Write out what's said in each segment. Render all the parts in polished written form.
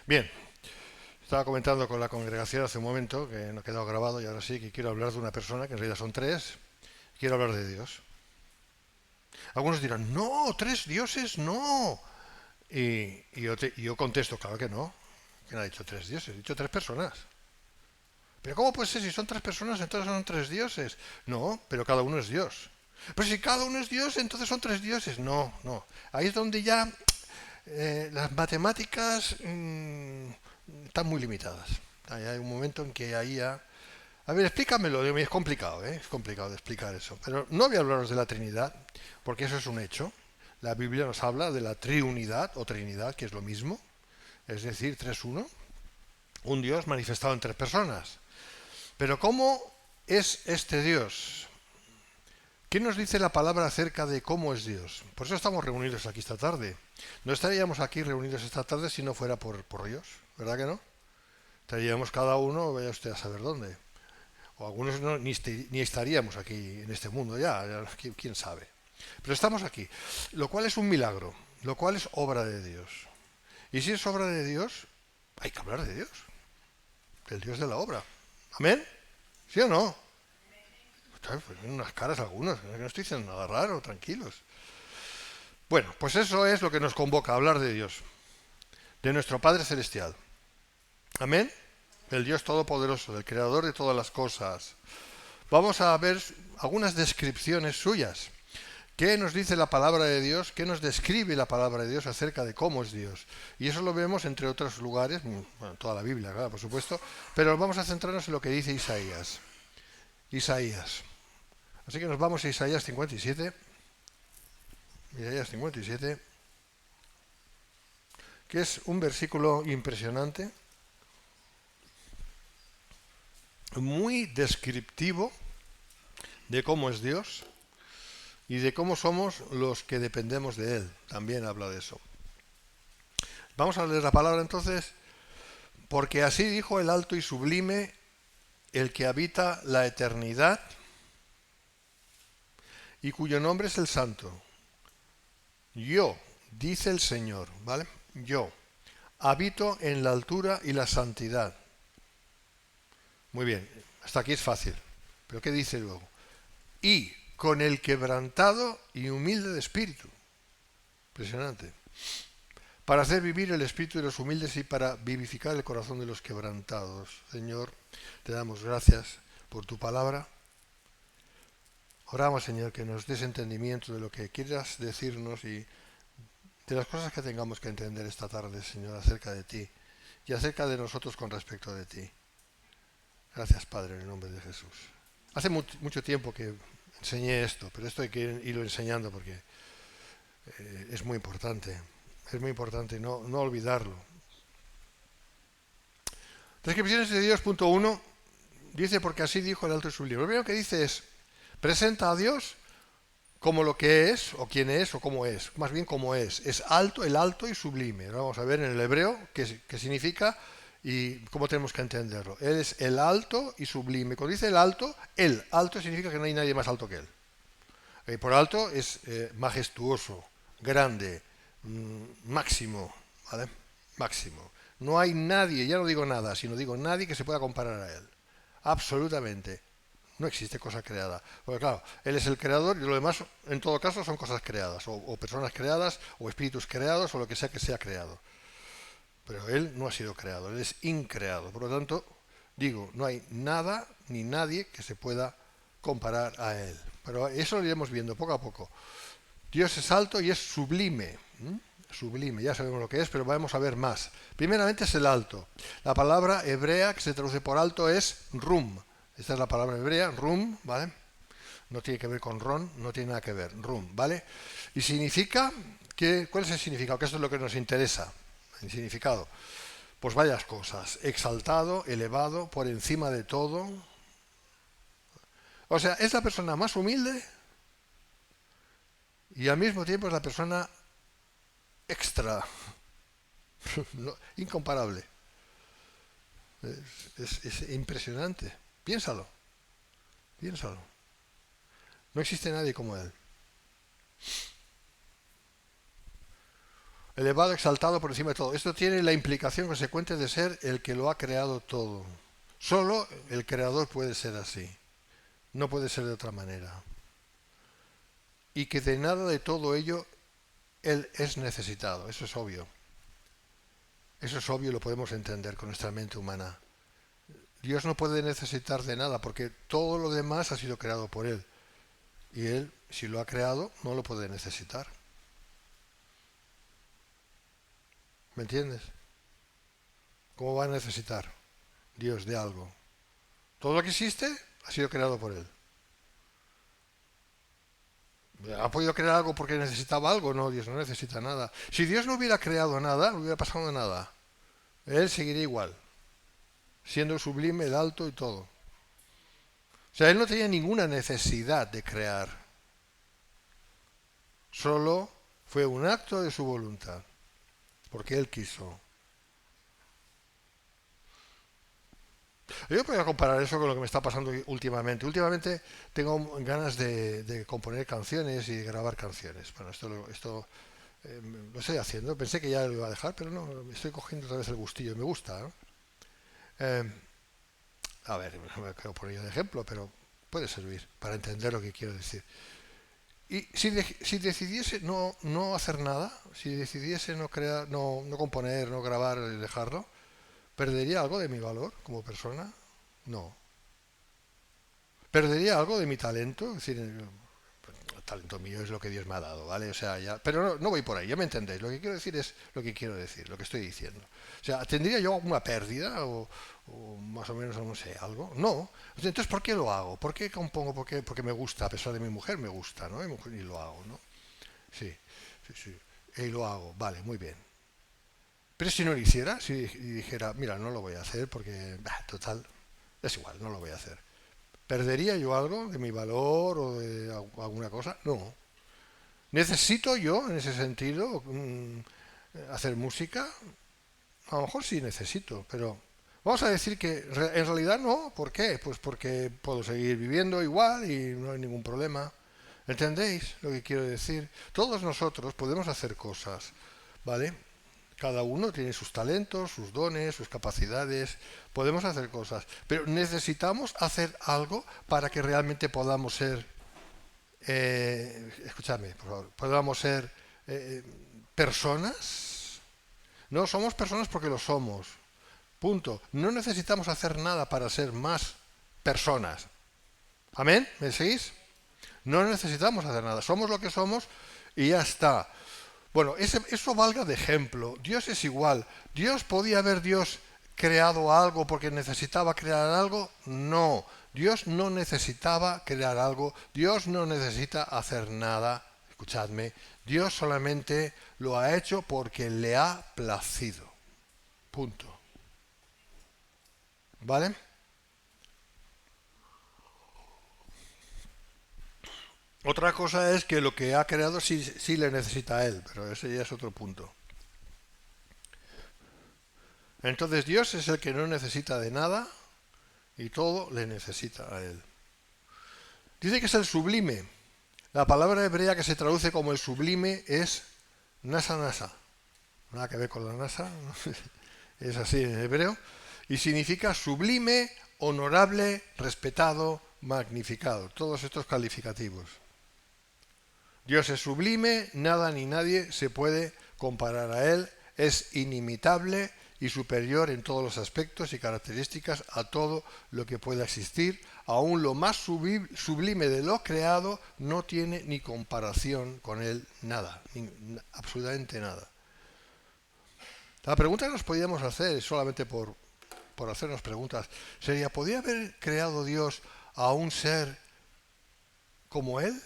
Bien, estaba comentando con la congregación hace un momento, que no ha quedado grabado y ahora sí, que quiero hablar de una persona, que en realidad son tres. Quiero hablar de Dios. Algunos dirán, no, tres dioses, no. Y yo contesto, claro que no. ¿Quién ha dicho tres dioses? He dicho tres personas. Pero ¿cómo puede ser? Si son tres personas, entonces son tres dioses. No, pero cada uno es Dios. Pero si cada uno es Dios, entonces son tres dioses. No, no. Ahí es donde ya las matemáticas están muy limitadas. Hay un momento en que ahí ya... A ver, explícamelo, es complicado, ¿eh? Es complicado de explicar eso. Pero no voy a hablaros de la Trinidad, porque eso es un hecho. La Biblia nos habla de la triunidad o Trinidad, que es lo mismo, es decir, tres uno, un Dios manifestado en tres personas. Pero ¿cómo es este Dios? ¿Qué nos dice la palabra acerca de cómo es Dios? Por eso estamos reunidos aquí esta tarde. No estaríamos aquí reunidos esta tarde si no fuera por Dios, ¿verdad que no? Estaríamos cada uno, vaya usted a saber dónde. O algunos no, ni estaríamos aquí en este mundo ya, quién sabe. Pero estamos aquí, lo cual es un milagro, lo cual es obra de Dios. Y si es obra de Dios, hay que hablar de Dios, del Dios de la obra. ¿Amén? ¿Sí o no? Pues en unas caras algunas, no estoy diciendo nada raro, tranquilos. Bueno, pues eso es lo que nos convoca a hablar de Dios, de nuestro Padre Celestial. Amén. Del Dios Todopoderoso, del Creador de todas las cosas. Vamos a ver algunas descripciones suyas. ¿Qué nos dice la palabra de Dios? ¿Qué nos describe la palabra de Dios acerca de cómo es Dios? Y eso lo vemos entre otros lugares, bueno, toda la Biblia, claro, por supuesto, pero vamos a centrarnos en lo que dice Isaías. Isaías. Así que nos vamos a Isaías 57. Isaías 57, que es un versículo impresionante, muy descriptivo de cómo es Dios y de cómo somos los que dependemos de Él. También habla de eso. Vamos a leer la palabra entonces. Porque así dijo el alto y sublime, el que habita la eternidad y cuyo nombre es el santo. Yo, dice el Señor, ¿vale? Yo habito en la altura y la santidad. Muy bien, hasta aquí es fácil. Pero ¿qué dice luego? Y con el quebrantado y humilde de espíritu. Impresionante. Para hacer vivir el espíritu de los humildes y para vivificar el corazón de los quebrantados. Señor, te damos gracias por tu palabra. Oramos, Señor, que nos des entendimiento de lo que quieras decirnos y de las cosas que tengamos que entender esta tarde, Señor, acerca de ti y acerca de nosotros con respecto de ti. Gracias, Padre, en el nombre de Jesús. Hace mucho tiempo que enseñé esto, pero esto hay que irlo enseñando porque es muy importante. Es muy importante no olvidarlo. Descripciones de Dios, punto 1, dice porque así dijo el alto y sublime. Lo primero que dice es, presenta a Dios como lo que es, o quién es, o cómo es. Más bien cómo es. Es alto, el alto y sublime. Ahora vamos a ver en el hebreo qué significa y cómo tenemos que entenderlo. Él es el alto y sublime. Cuando dice el alto significa que no hay nadie más alto que él. Por alto es majestuoso, grande, máximo, ¿vale? Máximo. No hay nadie, ya no digo nada, sino digo nadie que se pueda comparar a él. Absolutamente. No existe cosa creada. Porque claro, Él es el creador y lo demás, en todo caso, son cosas creadas, o personas creadas, o espíritus creados, o lo que sea creado. Pero Él no ha sido creado, Él es increado. Por lo tanto, digo, no hay nada ni nadie que se pueda comparar a Él. Pero eso lo iremos viendo poco a poco. Dios es alto y es sublime. Sublime, ya sabemos lo que es, pero vamos a ver más. Primeramente es el alto. La palabra hebrea que se traduce por alto es rum. Esta es la palabra hebrea, rum, ¿vale? No tiene que ver con ron, no tiene nada que ver, rum, ¿vale? Y significa, ¿cuál es el significado? Que esto es lo que nos interesa, el significado. Pues varias cosas, exaltado, elevado, por encima de todo. O sea, es la persona más humilde y al mismo tiempo es la persona extra, incomparable. Es impresionante. Piénsalo, piénsalo. No existe nadie como él. elevado, exaltado por encima de todo. Esto tiene la implicación consecuente de ser el que lo ha creado todo. Solo el creador puede ser así, no puede ser de otra manera. Y que de nada de todo ello él es necesitado, eso es obvio. Eso es obvio y lo podemos entender con nuestra mente humana. Dios no puede necesitar de nada porque todo lo demás ha sido creado por Él. Y Él, si lo ha creado, no lo puede necesitar. ¿Me entiendes? ¿Cómo va a necesitar Dios de algo? Todo lo que existe ha sido creado por Él. ¿Ha podido crear algo porque necesitaba algo? No, Dios no necesita nada. Si Dios no hubiera creado nada, no hubiera pasado nada. Él seguiría igual, siendo sublime, el alto y todo. O sea, Él no tenía ninguna necesidad de crear. Solo fue un acto de su voluntad, porque Él quiso. Yo podría comparar eso con lo que me está pasando últimamente. Últimamente tengo ganas de componer canciones y de grabar canciones. Bueno, esto lo estoy haciendo. Pensé que ya lo iba a dejar, pero no, estoy cogiendo otra vez el gustillo. Me gusta, ¿no? Eh, a ver, no me quiero poner yo de ejemplo, pero puede servir para entender lo que quiero decir. Y si decidiese no hacer nada, si decidiese no crear, no componer, no grabar y dejarlo, ¿perdería algo de mi valor como persona? No. ¿Perdería algo de mi talento? Es decir, el talento mío es lo que Dios me ha dado, ¿vale? O sea, ya, pero no voy por ahí, ya me entendéis. Lo que quiero decir es lo que quiero decir, lo que estoy diciendo. O sea, ¿tendría yo alguna pérdida o más o menos, no sé, algo? No. Entonces, ¿por qué lo hago? ¿Por qué compongo? Porque me gusta, a pesar de mi mujer me gusta, ¿no? Y lo hago, ¿no? Sí, sí. Y lo hago, vale, muy bien. Pero si no lo hiciera, si dijera, mira, no lo voy a hacer porque, total, es igual, no lo voy a hacer. ¿Perdería yo algo de mi valor o de alguna cosa? No. ¿Necesito yo, en ese sentido, hacer música? A lo mejor sí necesito, pero vamos a decir que en realidad no. ¿Por qué? Pues porque puedo seguir viviendo igual y no hay ningún problema. ¿Entendéis lo que quiero decir? Todos nosotros podemos hacer cosas, ¿vale? Cada uno tiene sus talentos, sus dones, sus capacidades. Podemos hacer cosas, pero necesitamos hacer algo para que realmente podamos ser, escúchame, por favor, podamos ser eh, personas. No somos personas porque lo somos. Punto. No necesitamos hacer nada para ser más personas. ¿Amén? ¿Me seguís? No necesitamos hacer nada. Somos lo que somos y ya está. Bueno, eso valga de ejemplo. Dios es igual. ¿Podía haber Dios creado algo porque necesitaba crear algo? No. Dios no necesitaba crear algo. Dios no necesita hacer nada. Escuchadme. Dios solamente lo ha hecho porque le ha placido. Punto. ¿Vale? Otra cosa es que lo que ha creado sí le necesita a él, pero ese ya es otro punto. Entonces Dios es el que no necesita de nada y todo le necesita a él. Dice que es el sublime. La palabra hebrea que se traduce como el sublime es nasa nasa. Nada que ver con la NASA, es así en hebreo. Y significa sublime, honorable, respetado, magnificado. Todos estos calificativos. Dios es sublime, nada ni nadie se puede comparar a Él, es inimitable y superior en todos los aspectos y características a todo lo que pueda existir. Aún lo más sublime de lo creado no tiene ni comparación con Él, nada, absolutamente nada. La pregunta que nos podíamos hacer, solamente por hacernos preguntas, sería, ¿podría haber creado Dios a un ser como Él?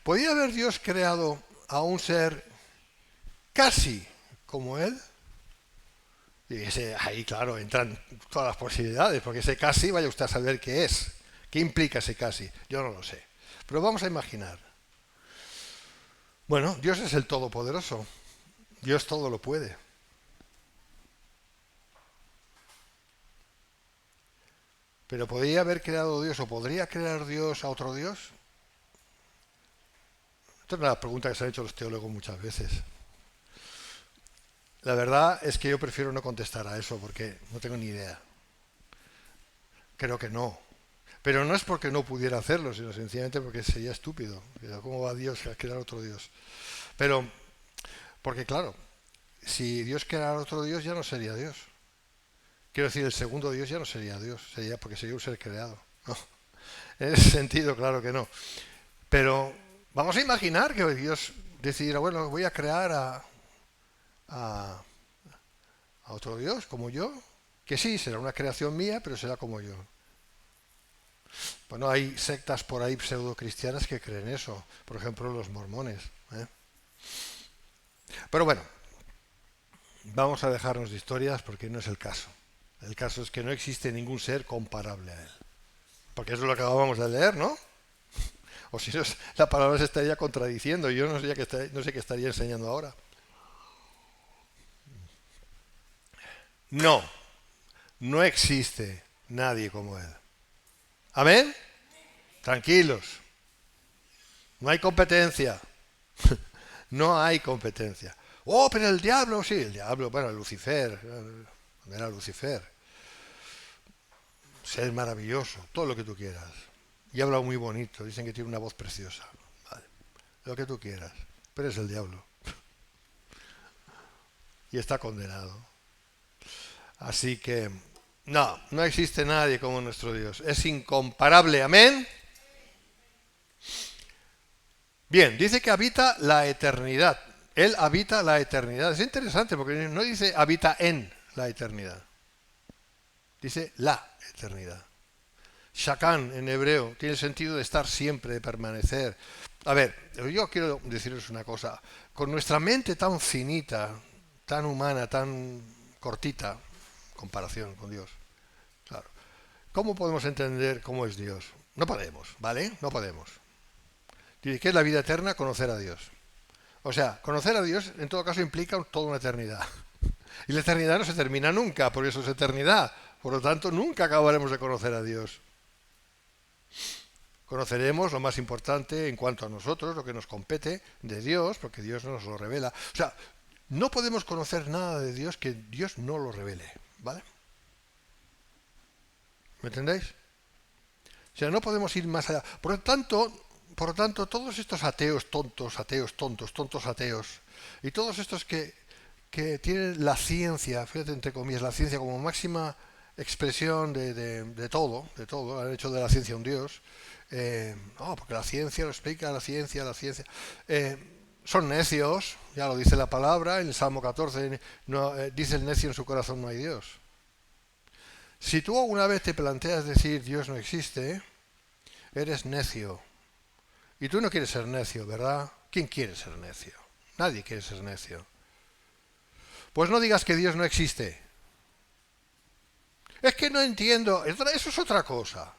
¿Podría haber Dios creado a un ser casi como Él? Y ahí, claro, entran todas las posibilidades, porque ese casi, vaya usted a saber qué es. ¿Qué implica ese casi? Yo no lo sé. Pero vamos a imaginar. Bueno, Dios es el Todopoderoso. Dios todo lo puede. Pero ¿podría haber creado Dios o podría crear Dios a otro Dios? Esta es una pregunta que se han hecho los teólogos muchas veces. La verdad es que yo prefiero no contestar a eso porque no tengo ni idea. Creo que no. Pero no es porque no pudiera hacerlo, sino sencillamente porque sería estúpido. ¿Cómo va Dios a crear otro Dios? Pero, porque claro, si Dios creara otro Dios ya no sería Dios. Quiero decir, el segundo Dios ya no sería Dios, sería porque sería un ser creado. No, en ese sentido, claro que no. Pero vamos a imaginar que Dios decidiera, bueno, voy a crear a, a otro Dios como yo, que sí, será una creación mía, pero será como yo. Bueno, hay sectas por ahí pseudo-cristianas que creen eso, por ejemplo los mormones. ¿Eh? Pero bueno, vamos a dejarnos de historias porque no es el caso. El caso es que no existe ningún ser comparable a él. Porque eso es lo que acabamos de leer, ¿no? O si no, la palabra se estaría contradiciendo y yo no sé qué estaría enseñando ahora. No, no existe nadie como él. ¿Amén? Tranquilos. No hay competencia. No hay competencia. Oh, pero el diablo, sí, el diablo, bueno, Lucifer, era Lucifer. Ser maravilloso, todo lo que tú quieras. Y habla muy bonito, dicen que tiene una voz preciosa. Vale, lo que tú quieras, pero es el diablo. Y está condenado. Así que, no, no existe nadie como nuestro Dios. Es incomparable, amén. Bien, dice que habita la eternidad. Él habita la eternidad. Es interesante porque no dice habita en la eternidad. Dice la eternidad. Shakan en hebreo tiene el sentido de estar siempre, de permanecer. A ver, yo quiero deciros una cosa. Con nuestra mente tan finita, tan humana, tan cortita, en comparación con Dios, claro. ¿Cómo podemos entender cómo es Dios? No podemos, ¿vale? No podemos. Dice, ¿qué es la vida eterna? Conocer a Dios. O sea, conocer a Dios en todo caso implica toda una eternidad. Y la eternidad no se termina nunca, por eso es eternidad. Por lo tanto, nunca acabaremos de conocer a Dios. Conoceremos lo más importante en cuanto a nosotros, lo que nos compete de Dios, porque Dios nos lo revela. O sea, no podemos conocer nada de Dios que Dios no lo revele, ¿vale? ¿Me entendéis? O sea, no podemos ir más allá. Por lo tanto, todos estos ateos tontos, tontos ateos, y todos estos que tienen la ciencia, fíjate entre comillas, la ciencia como máxima expresión de todo, han hecho de la ciencia un dios, porque la ciencia lo explica, la ciencia, son necios, ya lo dice la palabra, en el Salmo 14, no, dice el necio en su corazón no hay Dios. Si tú alguna vez te planteas decir Dios no existe, eres necio. Y tú no quieres ser necio, ¿verdad? ¿Quién quiere ser necio? Nadie quiere ser necio. Pues no digas que Dios no existe. Es que no entiendo, eso es otra cosa.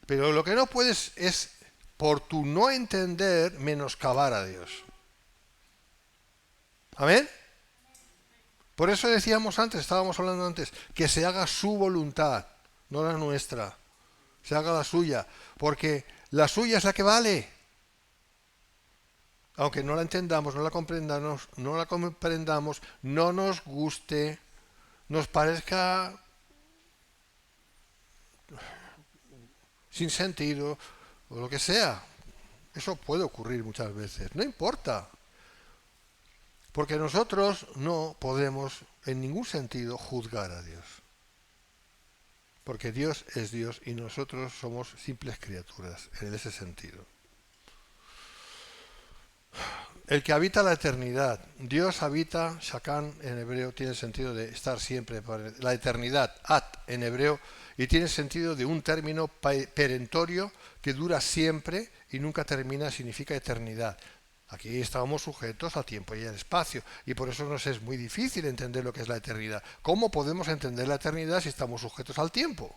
Pero lo que no puedes es, por tu no entender, menoscabar a Dios. ¿Amén? Por eso decíamos antes, estábamos hablando antes, que se haga su voluntad, no la nuestra. Se haga la suya, porque la suya es la que vale. Aunque no la entendamos, no la comprendamos, no nos guste, nos parezca sin sentido, o lo que sea. Eso puede ocurrir muchas veces, no importa. Porque nosotros no podemos en ningún sentido juzgar a Dios. Porque Dios es Dios y nosotros somos simples criaturas en ese sentido. El que habita la eternidad. Dios habita, Shakan en hebreo tiene el sentido de estar siempre. La eternidad, at en hebreo, y tiene el sentido de un término perentorio que dura siempre y nunca termina, significa eternidad. Aquí estamos sujetos al tiempo y al espacio, y por eso nos es muy difícil entender lo que es la eternidad. ¿Cómo podemos entender la eternidad si estamos sujetos al tiempo?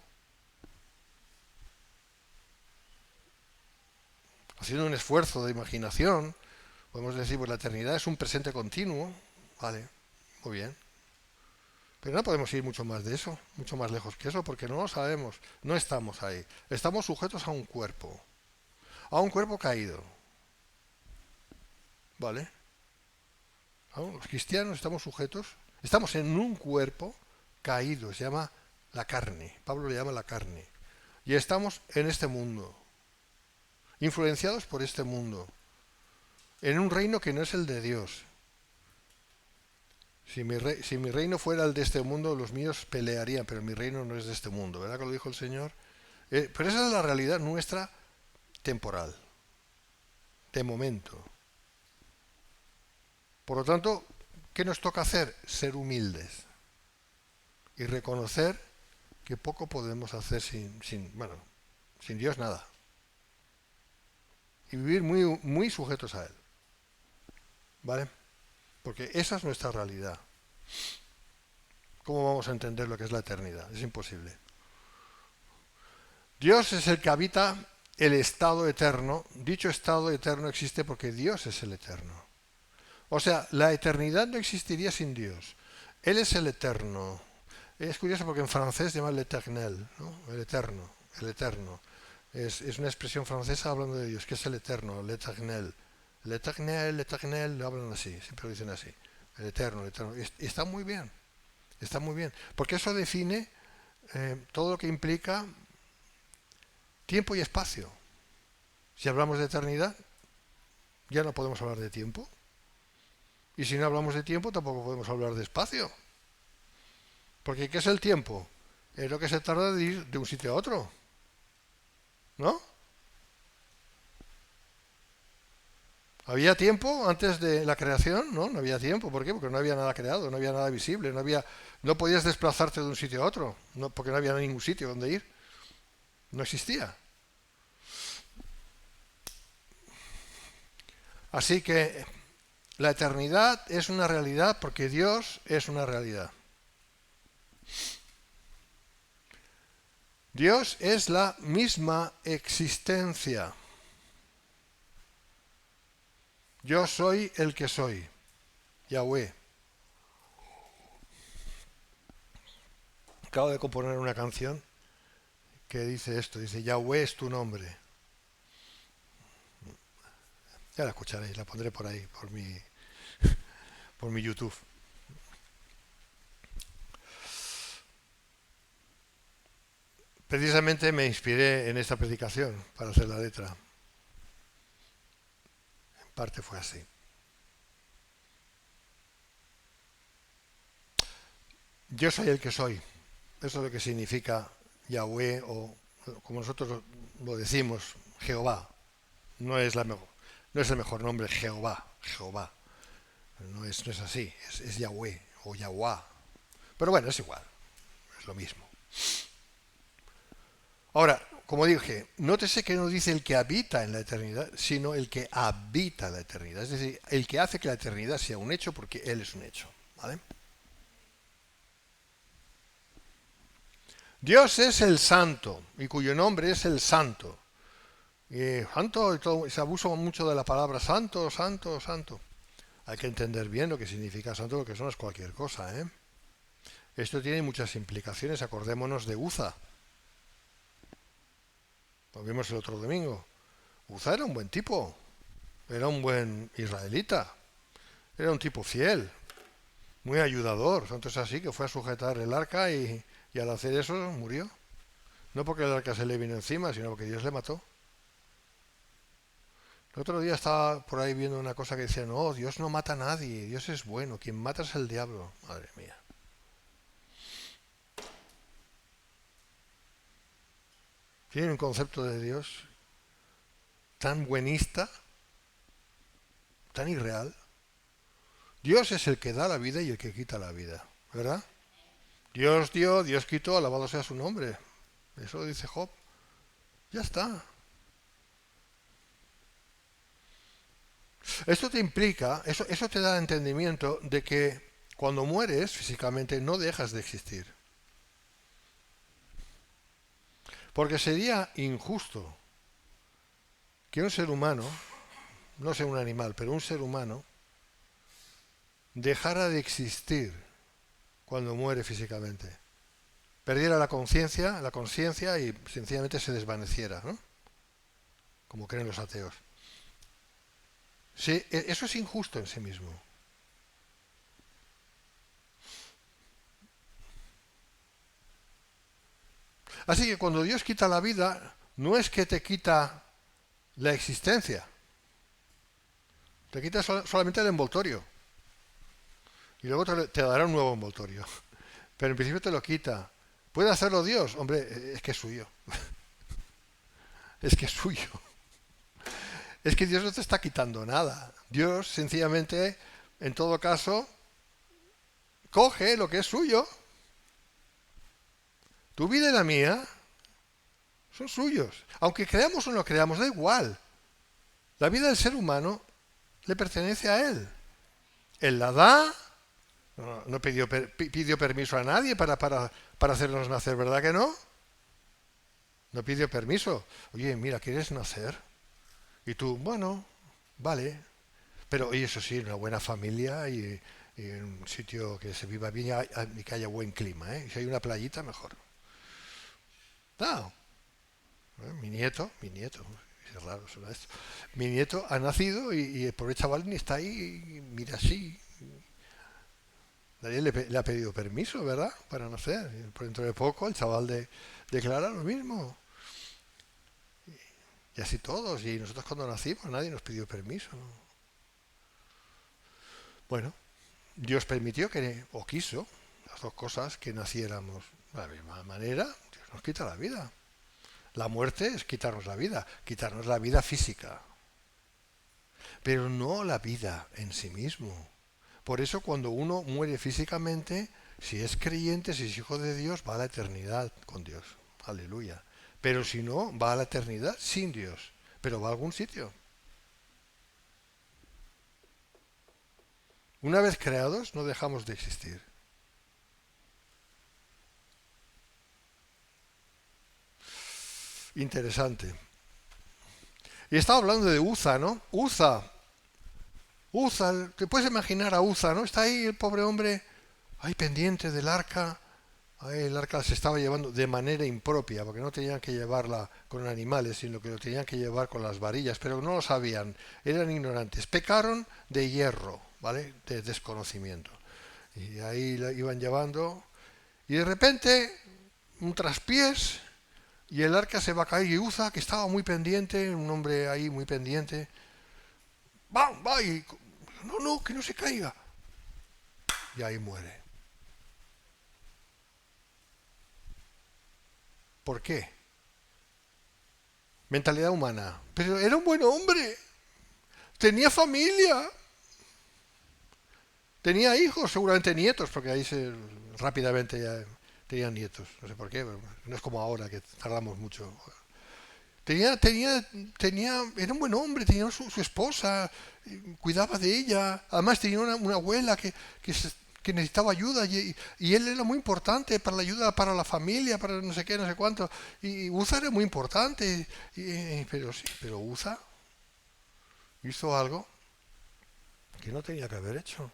Haciendo un esfuerzo de imaginación, podemos decir, pues la eternidad es un presente continuo. Vale, muy bien. Pero no podemos ir mucho más de eso, mucho más lejos que eso, porque no lo sabemos, no estamos ahí. Estamos sujetos a un cuerpo caído, ¿vale? Los cristianos estamos sujetos, estamos en un cuerpo caído, se llama la carne, Pablo le llama la carne, y estamos en este mundo, influenciados por este mundo, en un reino que no es el de Dios. Si mi reino fuera el de este mundo, los míos pelearían, pero mi reino no es de este mundo, ¿verdad que lo dijo el Señor? Pero esa es la realidad nuestra temporal, de momento. Por lo tanto, ¿qué nos toca hacer? Ser humildes y reconocer que poco podemos hacer sin Dios nada. Y vivir muy, muy sujetos a Él. ¿Vale? Porque esa es nuestra realidad. ¿Cómo vamos a entender lo que es la eternidad? Es imposible. Dios es el que habita el estado eterno. Dicho estado eterno existe porque Dios es el eterno. O sea, la eternidad no existiría sin Dios. Él es el eterno. Es curioso porque en francés se llama l'éternel, ¿no? El eterno, el eterno. Es una expresión francesa hablando de Dios, que es el eterno, l'éternel. L'éternel, lo hablan así, siempre lo dicen así. El eterno, el eterno. Y está muy bien, porque eso define todo lo que implica tiempo y espacio. Si hablamos de eternidad, ya no podemos hablar de tiempo. Y si no hablamos de tiempo, tampoco podemos hablar de espacio. Porque ¿qué es el tiempo? Es lo que se tarda de ir de un sitio a otro. ¿No? ¿Había tiempo antes de la creación? No había tiempo. ¿Por qué? Porque no había nada creado, no había nada visible, no podías desplazarte de un sitio a otro, porque no había ningún sitio donde ir. No existía. Así que la eternidad es una realidad porque Dios es una realidad. Dios es la misma existencia. Yo soy el que soy, Yahweh. Acabo de componer una canción que dice esto, dice Yahweh es tu nombre. Ya la escucharéis, la pondré por ahí, por mi YouTube. Precisamente me inspiré en esta predicación para hacer la letra. En parte fue así. Yo soy el que soy. Eso es lo que significa Yahweh o, como nosotros lo decimos, Jehová. No es el mejor nombre, Jehová. No es así, es Yahweh o Yahuwah. Pero bueno, es igual, es lo mismo. Ahora, como dije, nótese que no dice el que habita en la eternidad, sino el que habita la eternidad. Es decir, el que hace que la eternidad sea un hecho porque Él es un hecho. ¿Vale? Dios es el santo, y cuyo nombre es el santo. Santo, y todo, se abusa mucho de la palabra santo. Hay que entender bien lo que significa santo, porque eso no es cualquier cosa. Esto tiene muchas implicaciones. Acordémonos de Uza. Lo vimos el otro domingo. Uza era un buen tipo. Era un buen israelita. Era un tipo fiel. Muy ayudador. Tanto es así que fue a sujetar el arca y al hacer eso murió. No porque el arca se le vino encima, sino porque Dios le mató. El otro día estaba por ahí viendo una cosa que decía, no, Dios no mata a nadie, Dios es bueno, quien mata es el diablo. Madre mía. Tiene un concepto de Dios tan buenista, tan irreal. Dios es el que da la vida y el que quita la vida, ¿verdad? Dios dio, Dios quitó, alabado sea su nombre. Eso lo dice Job. Ya está. Esto te implica, eso te da entendimiento de que cuando mueres físicamente no dejas de existir. Porque sería injusto que un ser humano, no sea un animal, pero un ser humano, dejara de existir cuando muere físicamente. Perdiera la conciencia y sencillamente se desvaneciera, ¿no? Como creen los ateos. Sí, eso es injusto en sí mismo. Así que cuando Dios quita la vida, no es que te quita la existencia, te quita solamente el envoltorio. Y luego te dará un nuevo envoltorio. Pero en principio te lo quita. ¿Puede hacerlo Dios? Hombre, es que es suyo. Es que es suyo. Es que Dios no te está quitando nada. Dios sencillamente, en todo caso, coge lo que es suyo. Tu vida y la mía son suyos. Aunque creamos o no creamos, da igual. La vida del ser humano le pertenece a él. Él la da. No pidió permiso a nadie para hacernos nacer, ¿verdad que no? No pidió permiso. Oye, mira, ¿quieres nacer? Y tú, bueno, vale. Pero, oye, eso sí, una buena familia y en un sitio que se viva bien y que haya buen clima, ¿eh? Y si hay una playita, mejor. No. Mi nieto, es raro suena esto. Mi nieto ha nacido y el pobre chaval ni está ahí y mira así. Nadie le ha pedido permiso, ¿verdad? Para nacer. Por dentro de poco el chaval declara lo mismo. Y así todos. Y nosotros cuando nacimos nadie nos pidió permiso. Bueno, Dios permitió o quiso, las dos cosas, que naciéramos. De la misma manera, Dios nos quita la vida. La muerte es quitarnos la vida física. Pero no la vida en sí mismo. Por eso cuando uno muere físicamente, si es creyente, si es hijo de Dios, va a la eternidad con Dios. Aleluya. Pero si no, va a la eternidad sin Dios. Pero va a algún sitio. Una vez creados, no dejamos de existir. Interesante. Y estaba hablando de Uza, ¿no? Uza, te puedes imaginar a Uza, ¿no? Está ahí el pobre hombre, ahí pendiente del arca. Ahí el arca se estaba llevando de manera impropia, porque no tenían que llevarla con animales, sino que lo tenían que llevar con las varillas, pero no lo sabían, eran ignorantes. Pecaron de hierro, ¿vale? De desconocimiento. Y ahí la iban llevando, y de repente, un traspiés, y el arca se va a caer, y Uza, que estaba muy pendiente, un hombre ahí muy pendiente, va, y no, que no se caiga. Y ahí muere. ¿Por qué? Mentalidad humana. Pero era un buen hombre. Tenía familia. Tenía hijos, seguramente nietos, porque ahí rápidamente ya tenían nietos. No sé por qué, pero no es como ahora que tardamos mucho. Era un buen hombre, tenía su esposa, cuidaba de ella. Además tenía una abuela que necesitaba ayuda y él era muy importante para la ayuda para la familia, para no sé qué, no sé cuánto. Y Uza era muy importante, pero Uza hizo algo que no tenía que haber hecho.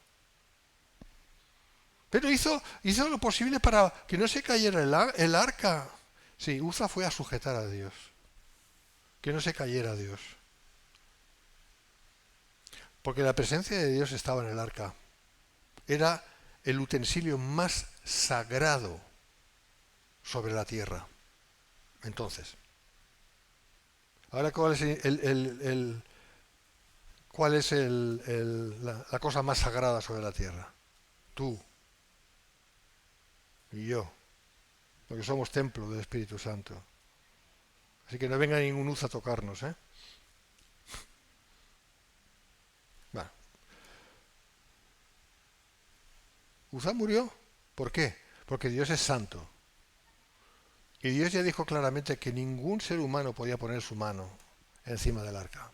Pero hizo lo posible para que no se cayera el arca. Sí, Uza fue a sujetar a Dios. Que no se cayera Dios. Porque la presencia de Dios estaba en el arca. Era el utensilio más sagrado sobre la tierra. Entonces, ahora ¿cuál es la cosa más sagrada sobre la tierra? Tú y yo, porque somos templo del Espíritu Santo. Así que no venga ningún Uza a tocarnos, ¿eh? Bueno. Uza murió. ¿Por qué? Porque Dios es santo. Y Dios ya dijo claramente que ningún ser humano podía poner su mano encima del arca.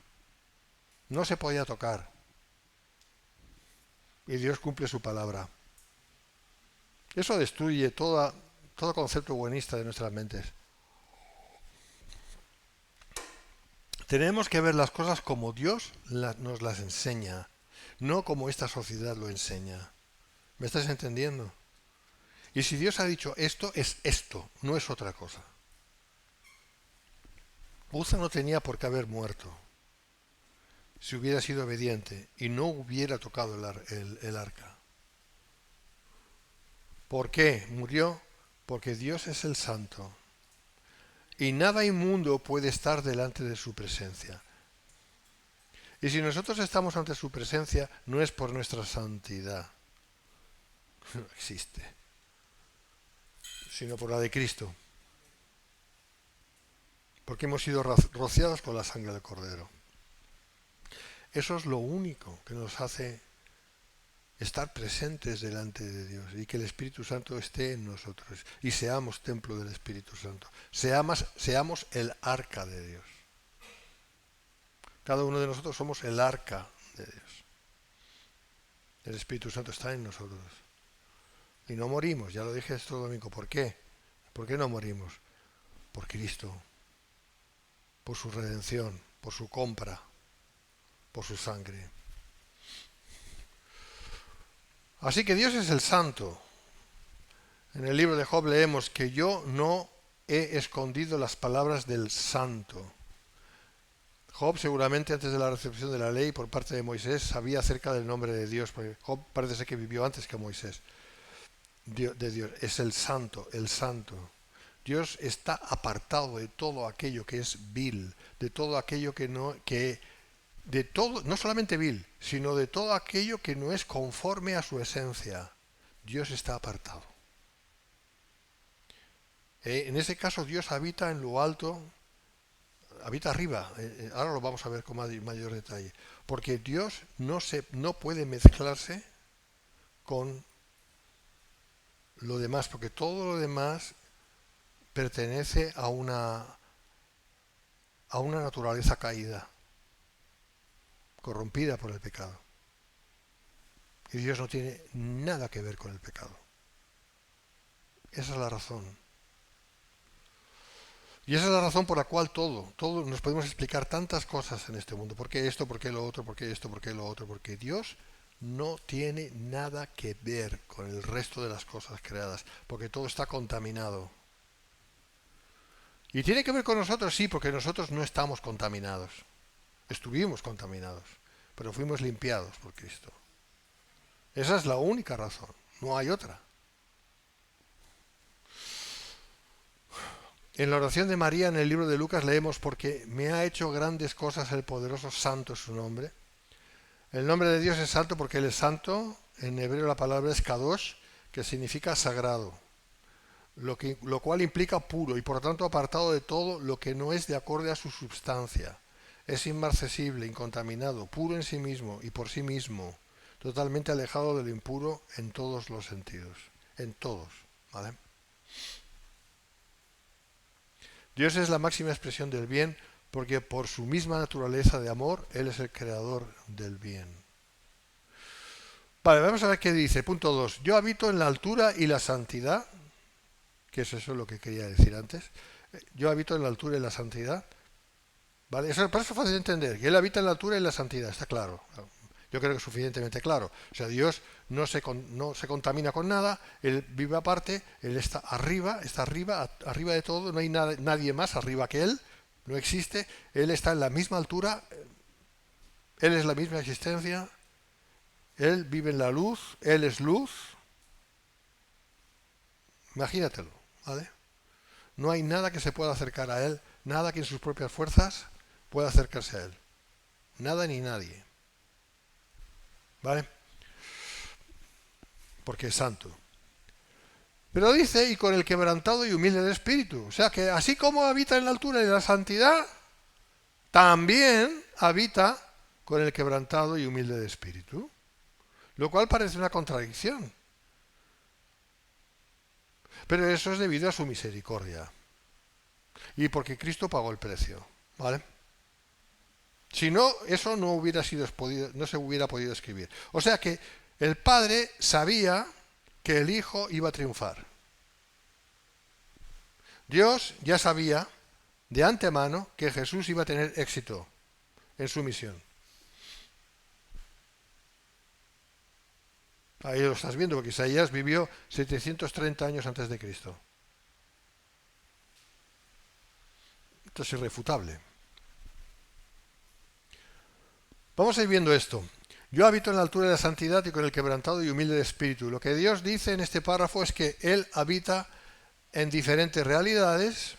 No se podía tocar. Y Dios cumple su palabra. Eso destruye todo concepto buenista de nuestras mentes. Tenemos que ver las cosas como Dios nos las enseña, no como esta sociedad lo enseña. ¿Me estás entendiendo? Y si Dios ha dicho esto, es esto, no es otra cosa. Uza no tenía por qué haber muerto si hubiera sido obediente y no hubiera tocado el arca. ¿Por qué murió? Porque Dios es el santo y nada inmundo puede estar delante de su presencia. Y si nosotros estamos ante su presencia, no es por nuestra santidad, no existe, sino por la de Cristo, porque hemos sido rociados con la sangre del Cordero. Eso es lo único que nos hace estar presentes delante de Dios y que el Espíritu Santo esté en nosotros y seamos templo del Espíritu Santo. Seamos el arca de Dios. Cada uno de nosotros somos el arca de Dios. El Espíritu Santo está en nosotros. Y no morimos, ya lo dije este domingo. ¿Por qué? ¿Por qué no morimos? Por Cristo, por su redención, por su compra, por su sangre. Así que Dios es el santo. En el libro de Job leemos que yo no he escondido las palabras del santo. Job seguramente antes de la recepción de la ley por parte de Moisés sabía acerca del nombre de Dios, porque Job parece ser que vivió antes que Moisés. De Dios es el santo, el santo. Dios está apartado de todo aquello que es vil, de todo aquello de todo, no solamente vil, sino de todo aquello que no es conforme a su esencia. Dios está apartado. En ese caso Dios habita en lo alto, habita arriba. Ahora lo vamos a ver con mayor detalle. Porque Dios no puede mezclarse con lo demás, porque todo lo demás pertenece a una naturaleza caída, corrompida por el pecado. Y Dios no tiene nada que ver con el pecado. Esa es la razón. Y esa es la razón por la cual todo nos podemos explicar tantas cosas en este mundo. ¿Por qué esto? ¿Por qué lo otro? ¿Por qué esto? ¿Por qué lo otro? Porque Dios no tiene nada que ver con el resto de las cosas creadas, porque todo está contaminado. Y tiene que ver con nosotros, sí, porque nosotros no estamos contaminados. Estuvimos contaminados, pero fuimos limpiados por Cristo. Esa es la única razón, no hay otra. En la oración de María en el libro de Lucas leemos: porque me ha hecho grandes cosas el poderoso, santo es su nombre. El nombre de Dios es santo porque Él es santo. En hebreo la palabra es kadosh, que significa sagrado, lo cual implica puro y por lo tanto apartado de todo lo que no es de acorde a su substancia. Es inmarcesible, incontaminado, puro en sí mismo y por sí mismo, totalmente alejado de lo impuro en todos los sentidos, en todos, ¿vale? Dios es la máxima expresión del bien porque por su misma naturaleza de amor, Él es el creador del bien. Vale, vamos a ver qué dice. Punto 2. Yo habito en la altura y la santidad, que es eso lo que quería decir antes. Yo habito en la altura y la santidad. ¿Vale? Eso es fácil de entender, que Él habita en la altura y la santidad, está claro. Yo creo que es suficientemente claro. O sea, Dios no se contamina con nada, Él vive aparte, Él está arriba de todo, no hay nadie más arriba que Él, no existe, Él está en la misma altura, Él es la misma existencia, Él vive en la luz, Él es luz. Imagínatelo, ¿vale? No hay nada que se pueda acercar a Él, nada que en sus propias fuerzas pueda acercarse a Él. Nada ni nadie. ¿Vale? Porque es santo. Pero dice, y con el quebrantado y humilde de espíritu. O sea que así como habita en la altura y en la santidad, también habita con el quebrantado y humilde de espíritu. Lo cual parece una contradicción. Pero eso es debido a su misericordia. Y porque Cristo pagó el precio. ¿Vale? Si no, eso no se hubiera podido escribir. O sea que el Padre sabía que el Hijo iba a triunfar. Dios ya sabía de antemano que Jesús iba a tener éxito en su misión. Ahí lo estás viendo, porque Isaías vivió 730 años antes de Cristo. Esto es irrefutable. Vamos a ir viendo esto. Yo habito en la altura de la santidad y con el quebrantado y humilde de espíritu. Lo que Dios dice en este párrafo es que Él habita en diferentes realidades.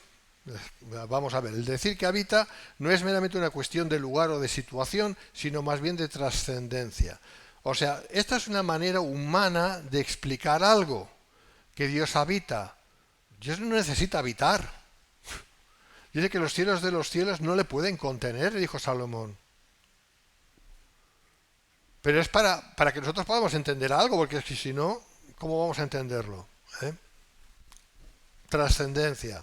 Vamos a ver, el decir que habita no es meramente una cuestión de lugar o de situación, sino más bien de trascendencia. O sea, esta es una manera humana de explicar algo, que Dios habita. Dios no necesita habitar. Dice que los cielos de los cielos no le pueden contener, dijo Salomón. Pero es para que nosotros podamos entender algo, porque si no, ¿cómo vamos a entenderlo? Trascendencia.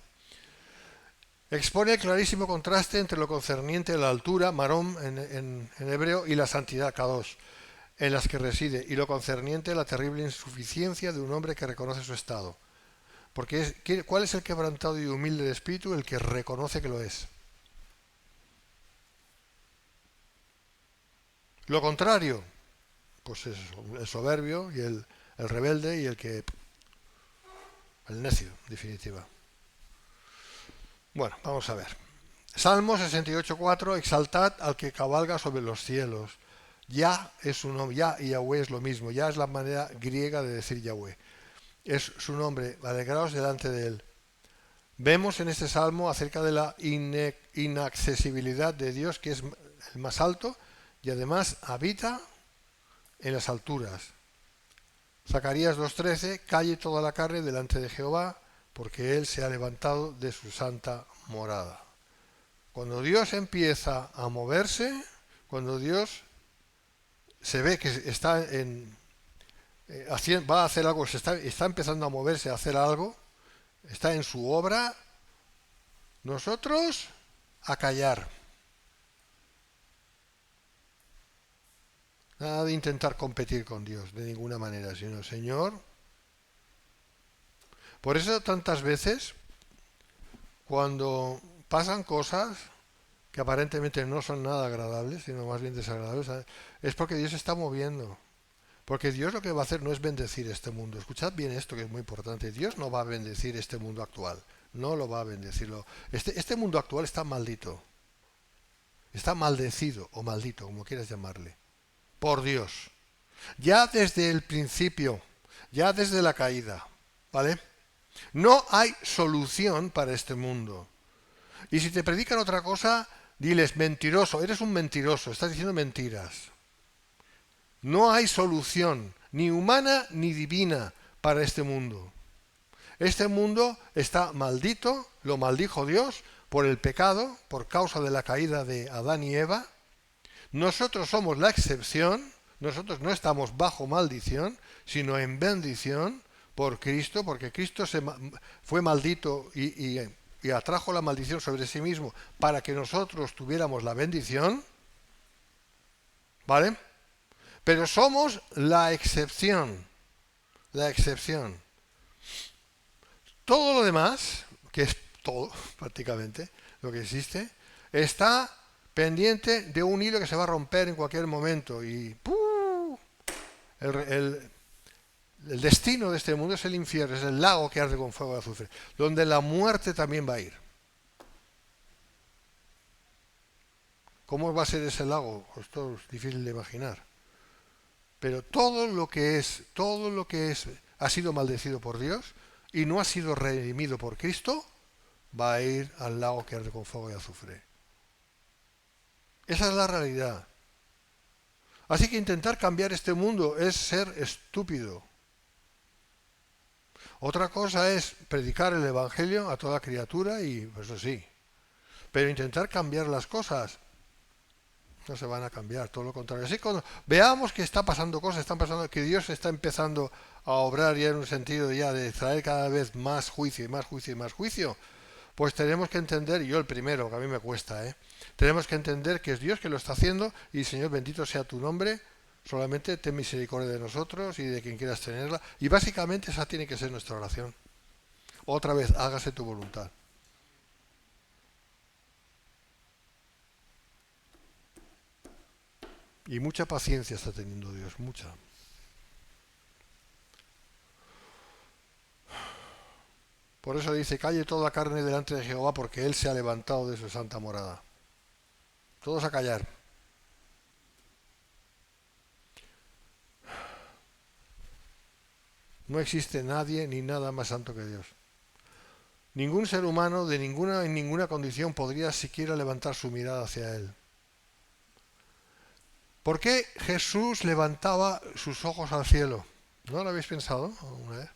Expone el clarísimo contraste entre lo concerniente a la altura, marón en hebreo, y la santidad, kadosh, en las que reside, y lo concerniente a la terrible insuficiencia de un hombre que reconoce su estado. Porque ¿cuál es el quebrantado y humilde de espíritu? El que reconoce que lo es. Lo contrario, pues es el soberbio y el rebelde y el necio, en definitiva. Bueno, vamos a ver. Salmo 68.4, exaltad al que cabalga sobre los cielos. Ya es su nombre, ya y Yahweh es lo mismo, ya es la manera griega de decir Yahweh. Es su nombre, alegraos delante de él. Vemos en este salmo acerca de la inaccesibilidad de Dios, que es el más alto, y además habita en las alturas. Zacarías 2.13, calle toda la carne delante de Jehová, porque él se ha levantado de su santa morada. Cuando Dios empieza a moverse, cuando Dios se ve que está va a hacer algo, está empezando a moverse, a hacer algo, está en su obra, nosotros a callar. Nada de intentar competir con Dios, de ninguna manera, sino Señor. Por eso tantas veces, cuando pasan cosas que aparentemente no son nada agradables, sino más bien desagradables, es porque Dios se está moviendo. Porque Dios lo que va a hacer no es bendecir este mundo. Escuchad bien esto, que es muy importante. Dios no va a bendecir este mundo actual. No lo va a bendecirlo. Este mundo actual está maldito. Está maldecido o maldito, como quieras llamarle. Por Dios. Ya desde el principio, ya desde la caída. ¿Vale? No hay solución para este mundo. Y si te predican otra cosa, diles, mentiroso, eres un mentiroso, estás diciendo mentiras. No hay solución, ni humana ni divina, para este mundo. Este mundo está maldito, lo maldijo Dios por el pecado, por causa de la caída de Adán y Eva. Nosotros somos la excepción, nosotros no estamos bajo maldición, sino en bendición por Cristo, porque Cristo fue maldito y atrajo la maldición sobre sí mismo para que nosotros tuviéramos la bendición. ¿Vale? Pero somos la excepción. La excepción. Todo lo demás, que es todo prácticamente, lo que existe, está pendiente de un hilo que se va a romper en cualquier momento. Y ¡pum! El destino de este mundo es el infierno, es el lago que arde con fuego de azufre, donde la muerte también va a ir. ¿Cómo va a ser ese lago? Esto es difícil de imaginar. Pero todo lo que es, ha sido maldecido por Dios y no ha sido redimido por Cristo, va a ir al lago que arde con fuego y azufre. Esa es la realidad. Así que intentar cambiar este mundo es ser estúpido. Otra cosa es predicar el Evangelio a toda criatura y pues eso sí. Pero intentar cambiar las cosas no se van a cambiar, todo lo contrario. Así que cuando veamos que está pasando cosas, están pasando, que Dios está empezando a obrar ya en un sentido ya de traer cada vez más juicio y más juicio y más juicio, pues tenemos que entender, y yo el primero, que a mí me cuesta, tenemos que entender que es Dios que lo está haciendo y Señor, bendito sea tu nombre, solamente ten misericordia de nosotros y de quien quieras tenerla. Y básicamente esa tiene que ser nuestra oración. Otra vez, hágase tu voluntad. Y mucha paciencia está teniendo Dios, mucha. Por eso dice, calle toda carne delante de Jehová, porque Él se ha levantado de su santa morada. Todos a callar. No existe nadie ni nada más santo que Dios. Ningún ser humano en ninguna condición podría siquiera levantar su mirada hacia Él. ¿Por qué Jesús levantaba sus ojos al cielo? ¿No lo habéis pensado alguna vez?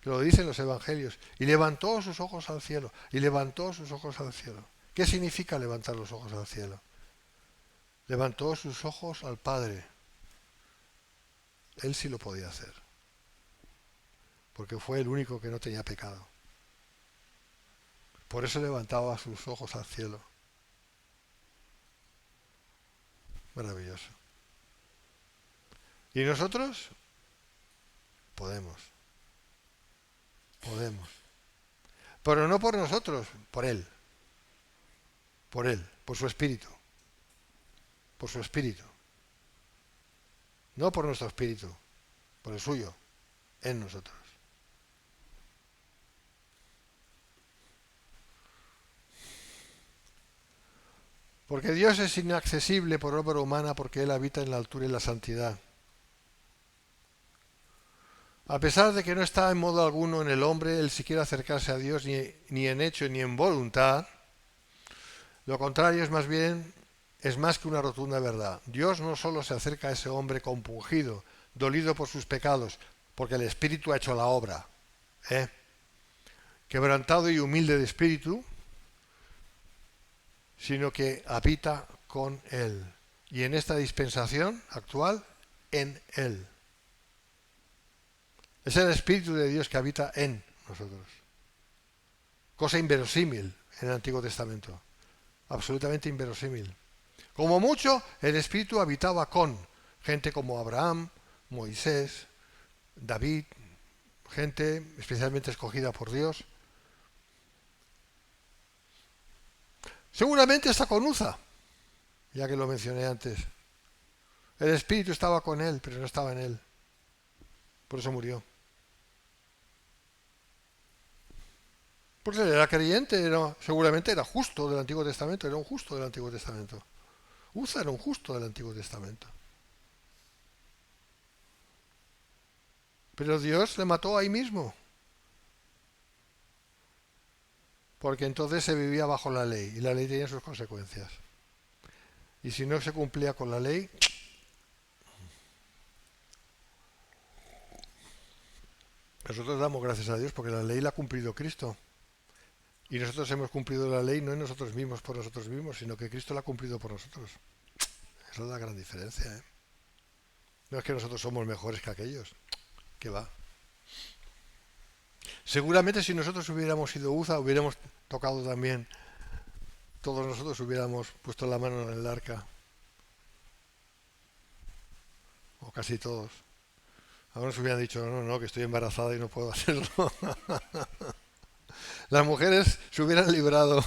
Que lo dicen los evangelios. Y levantó sus ojos al cielo. Y levantó sus ojos al cielo. ¿Qué significa levantar los ojos al cielo? Levantó sus ojos al Padre. Él sí lo podía hacer. Porque fue el único que no tenía pecado. Por eso levantaba sus ojos al cielo. Maravilloso. ¿Y nosotros? Podemos. Pero no por nosotros, por Él. Por Él, por su Espíritu. Por su Espíritu. No por nuestro Espíritu, por el suyo, en nosotros. Porque Dios es inaccesible por obra humana porque Él habita en la altura y la santidad. A pesar de que no está en modo alguno en el hombre el siquiera acercarse a Dios ni en hecho ni en voluntad, lo contrario es más que una rotunda verdad. Dios no solo se acerca a ese hombre compungido, dolido por sus pecados, porque el Espíritu ha hecho la obra, quebrantado y humilde de espíritu, sino que habita con Él. Y en esta dispensación actual, en Él. Es el Espíritu de Dios que habita en nosotros. Cosa inverosímil en el Antiguo Testamento. Absolutamente inverosímil. Como mucho, el Espíritu habitaba con gente como Abraham, Moisés, David, gente especialmente escogida por Dios. Seguramente está con Uza, ya que lo mencioné antes. El Espíritu estaba con él, pero no estaba en él. Por eso murió. Porque él era creyente, seguramente era justo del Antiguo Testamento, era un justo del Antiguo Testamento. Uza era un justo del Antiguo Testamento. Pero Dios le mató ahí mismo. Porque entonces se vivía bajo la ley y la ley tenía sus consecuencias. Y si no se cumplía con la ley, nosotros damos gracias a Dios porque la ley la ha cumplido Cristo. Y nosotros hemos cumplido la ley no en nosotros mismos, por nosotros mismos, sino que Cristo la ha cumplido por nosotros. Esa es la gran diferencia, ¿eh? No es que nosotros somos mejores que aquellos. ¿Qué va? Seguramente si nosotros hubiéramos sido Uza, hubiéramos tocado también, todos nosotros hubiéramos puesto la mano en el arca. O casi todos. Algunos hubieran dicho, no, que estoy embarazada y no puedo hacerlo. Las mujeres se hubieran librado.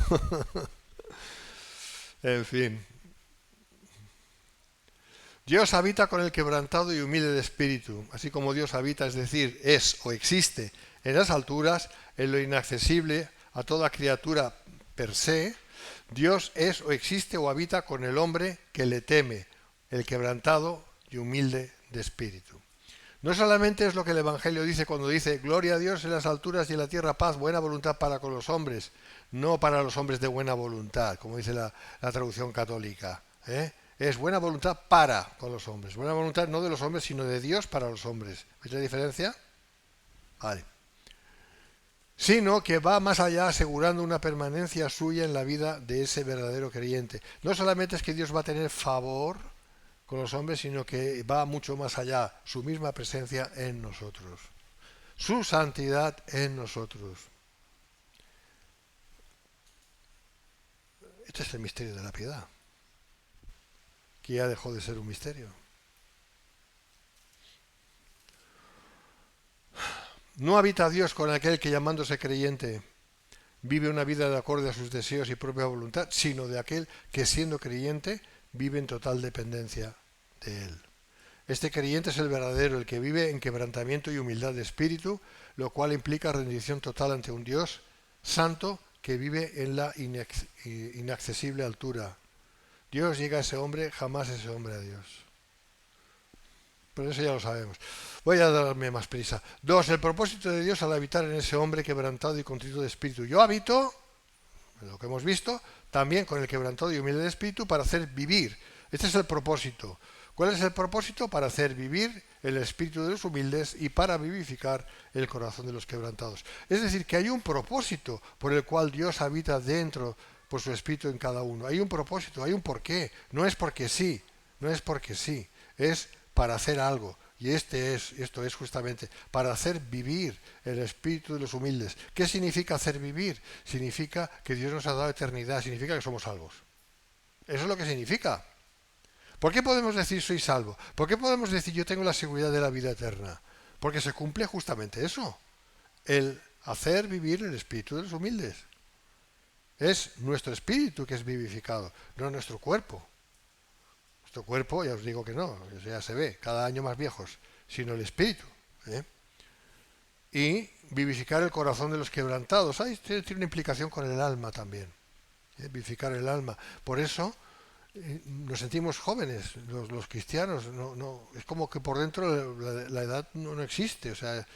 En fin. Dios habita con el quebrantado y humilde de espíritu, así como Dios habita, es decir, es o existe en las alturas, en lo inaccesible a toda criatura per se. Dios es o existe o habita con el hombre que le teme, el quebrantado y humilde de espíritu. No solamente es lo que el Evangelio dice cuando dice gloria a Dios en las alturas y en la tierra paz, buena voluntad para con los hombres, no para los hombres de buena voluntad, como dice la traducción católica. Es buena voluntad para con los hombres. Buena voluntad no de los hombres, sino de Dios para los hombres. ¿Veis la diferencia? Vale. Sino que va más allá asegurando una permanencia suya en la vida de ese verdadero creyente. No solamente es que Dios va a tener favor con los hombres, sino que va mucho más allá, su misma presencia en nosotros, su santidad en nosotros. Este es el misterio de la piedad, que ya dejó de ser un misterio. No habita Dios con aquel que llamándose creyente vive una vida de acorde a sus deseos y propia voluntad, sino de aquel que siendo creyente vive en total dependencia de Él. Este creyente es el verdadero, el que vive en quebrantamiento y humildad de espíritu, lo cual implica rendición total ante un Dios santo que vive en la inaccesible altura. Dios llega a ese hombre, jamás ese hombre a Dios. Pero eso ya lo sabemos. Voy a darme más prisa. 2. El propósito de Dios al habitar en ese hombre quebrantado y contrito de espíritu. Yo habito, lo que hemos visto, también con el quebrantado y humilde de espíritu para hacer vivir. Este es el propósito. ¿Cuál es el propósito? Para hacer vivir el espíritu de los humildes y para vivificar el corazón de los quebrantados. Es decir, que hay un propósito por el cual Dios habita dentro por su espíritu en cada uno. Hay un propósito, hay un porqué. No es porque sí, no es porque sí, es para hacer algo. Y esto es justamente para hacer vivir el espíritu de los humildes. ¿Qué significa hacer vivir? Significa que Dios nos ha dado eternidad, significa que somos salvos. Eso es lo que significa. ¿Por qué podemos decir soy salvo? ¿Por qué podemos decir yo tengo la seguridad de la vida eterna? Porque se cumple justamente eso, el hacer vivir el espíritu de los humildes. Es nuestro espíritu que es vivificado, no nuestro cuerpo. Nuestro cuerpo, ya os digo que no, ya se ve, cada año más viejos, sino el espíritu. Y vivificar el corazón de los quebrantados. Ahí tiene una implicación con el alma también. Vivificar el alma. Por eso nos sentimos jóvenes, los cristianos. Es como que por dentro la edad no existe. O sea,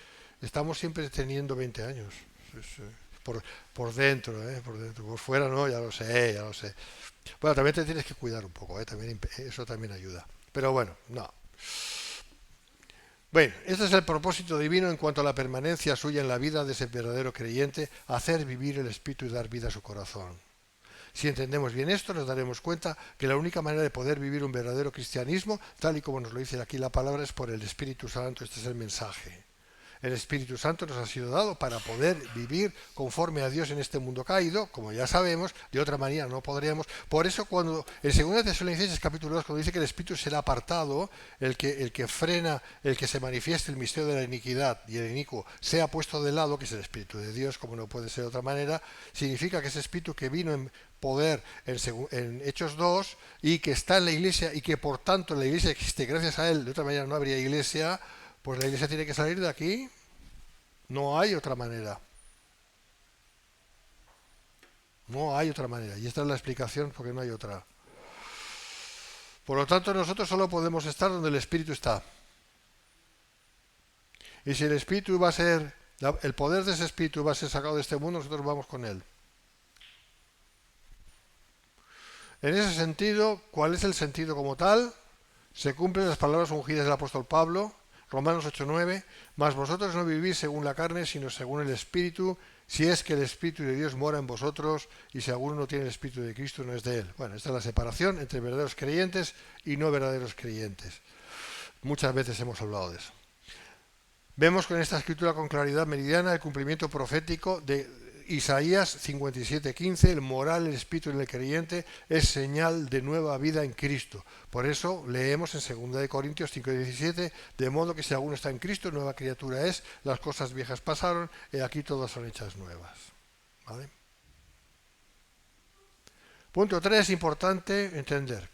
estamos siempre teniendo 20 años. Por dentro, por dentro. Por fuera no, ya lo sé, ya lo sé. Bueno, también te tienes que cuidar un poco, también, eso también ayuda. Pero bueno, no. Bueno, este es el propósito divino en cuanto a la permanencia suya en la vida de ese verdadero creyente, hacer vivir el espíritu y dar vida a su corazón. Si entendemos bien esto, nos daremos cuenta que la única manera de poder vivir un verdadero cristianismo, tal y como nos lo dice aquí la palabra, es por el Espíritu Santo. Este es el mensaje. El Espíritu Santo nos ha sido dado para poder vivir conforme a Dios en este mundo caído, como ya sabemos, de otra manera no podríamos. Por eso cuando en 2 Tesalonicenses capítulo 2, cuando dice que el Espíritu será apartado, el que frena, el que se manifieste el misterio de la iniquidad y el inicuo sea puesto de lado, que es el Espíritu de Dios, como no puede ser de otra manera, significa que ese Espíritu que vino en poder en Hechos 2 y que está en la Iglesia y que por tanto la Iglesia existe gracias a él, de otra manera no habría Iglesia. Pues la Iglesia tiene que salir de aquí. No hay otra manera. No hay otra manera. Y esta es la explicación porque no hay otra. Por lo tanto, nosotros solo podemos estar donde el Espíritu está. Y si el Espíritu va a ser, el poder de ese Espíritu va a ser sacado de este mundo, nosotros vamos con él. En ese sentido, ¿cuál es el sentido como tal? Se cumplen las palabras ungidas del apóstol Pablo, Romanos 8:9, mas vosotros no vivís según la carne, sino según el Espíritu, si es que el Espíritu de Dios mora en vosotros, y si alguno no tiene el Espíritu de Cristo, no es de él. Bueno, esta es la separación entre verdaderos creyentes y no verdaderos creyentes. Muchas veces hemos hablado de eso. Vemos con esta escritura con claridad meridiana el cumplimiento profético de Isaías 57:15, el moral, el espíritu en el creyente es señal de nueva vida en Cristo. Por eso leemos en 2 Corintios 5:17, de modo que si alguno está en Cristo, nueva criatura es, las cosas viejas pasaron, y aquí todas son hechas nuevas. ¿Vale? Punto 3, importante entender.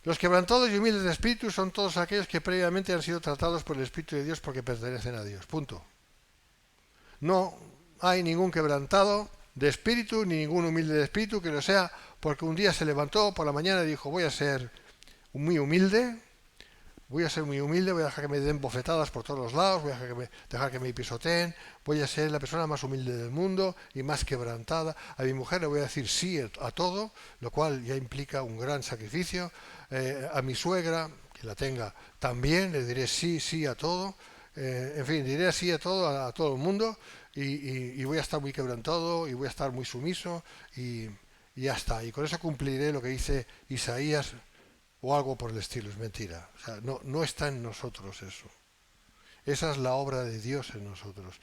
Los quebrantados y humildes de espíritu son todos aquellos que previamente han sido tratados por el Espíritu de Dios porque pertenecen a Dios. Punto. No hay ningún quebrantado de espíritu ni ningún humilde de espíritu que lo sea porque un día se levantó por la mañana y dijo voy a ser muy humilde, voy a dejar que me den bofetadas por todos los lados, voy a dejar que me pisoteen, voy a ser la persona más humilde del mundo y más quebrantada. A mi mujer le voy a decir sí a todo, lo cual ya implica un gran sacrificio. A mi suegra, que la tenga, también le diré sí a todo. En fin, diré sí a todo el mundo y voy a estar muy quebrantado y voy a estar muy sumiso y ya está. Y con eso cumpliré lo que dice Isaías o algo por el estilo. Es mentira. O sea, no está en nosotros eso. Esa es la obra de Dios en nosotros.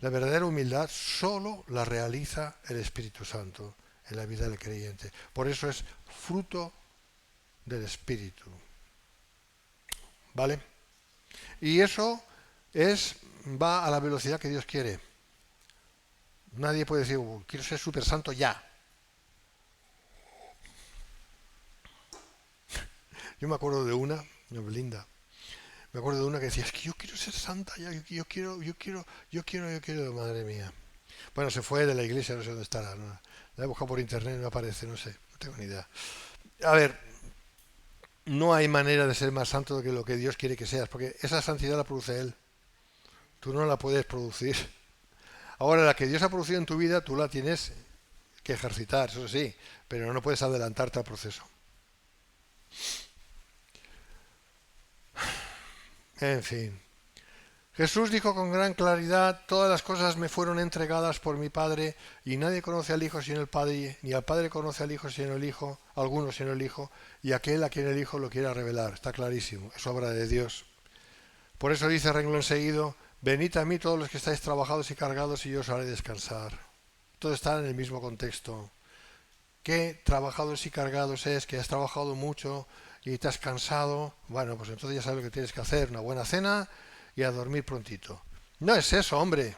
La verdadera humildad solo la realiza el Espíritu Santo en la vida del creyente. Por eso es fruto del Espíritu. ¿Vale? Y eso va a la velocidad que Dios quiere. Nadie puede decir, quiero ser súper santo ya. Yo me acuerdo de una linda, Me acuerdo de una que decía, es que yo quiero ser santa, yo quiero, madre mía. Bueno, se fue de la iglesia, no sé dónde estará, ¿no? La he buscado por internet, no aparece, no sé, no tengo ni idea. A ver, no hay manera de ser más santo que lo que Dios quiere que seas, porque esa santidad la produce Él. Tú no la puedes producir. Ahora, la que Dios ha producido en tu vida, tú la tienes que ejercitar, eso sí, pero no puedes adelantarte al proceso. En fin. Jesús dijo con gran claridad, todas las cosas me fueron entregadas por mi Padre, y nadie conoce al Hijo sino el Padre, ni al Padre conoce al Hijo sino el Hijo, alguno sino el Hijo, y aquel a quien el Hijo lo quiera revelar. Está clarísimo, es obra de Dios. Por eso dice renglón seguido, venid a mí todos los que estáis trabajados y cargados, y yo os haré descansar. Todo está en el mismo contexto. ¿Qué trabajados y cargados es? Que has trabajado mucho y te has cansado. Bueno, pues entonces ya sabes lo que tienes que hacer, una buena cena y a dormir prontito. No es eso, hombre.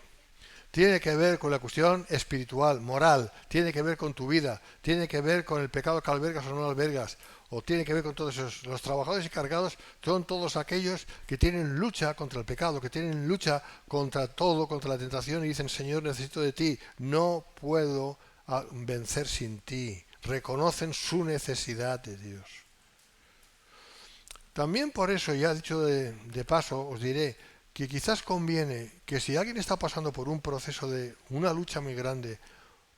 Tiene que ver con la cuestión espiritual, moral, tiene que ver con tu vida, tiene que ver con el pecado que albergas o no albergas, o tiene que ver con todos esos. Los trabajadores y cargados son todos aquellos que tienen lucha contra el pecado, que tienen lucha contra todo, contra la tentación y dicen, Señor, necesito de ti, no puedo vencer sin ti. Reconocen su necesidad de Dios. También por eso, ya dicho de paso, os diré que quizás conviene que si alguien está pasando por un proceso de una lucha muy grande,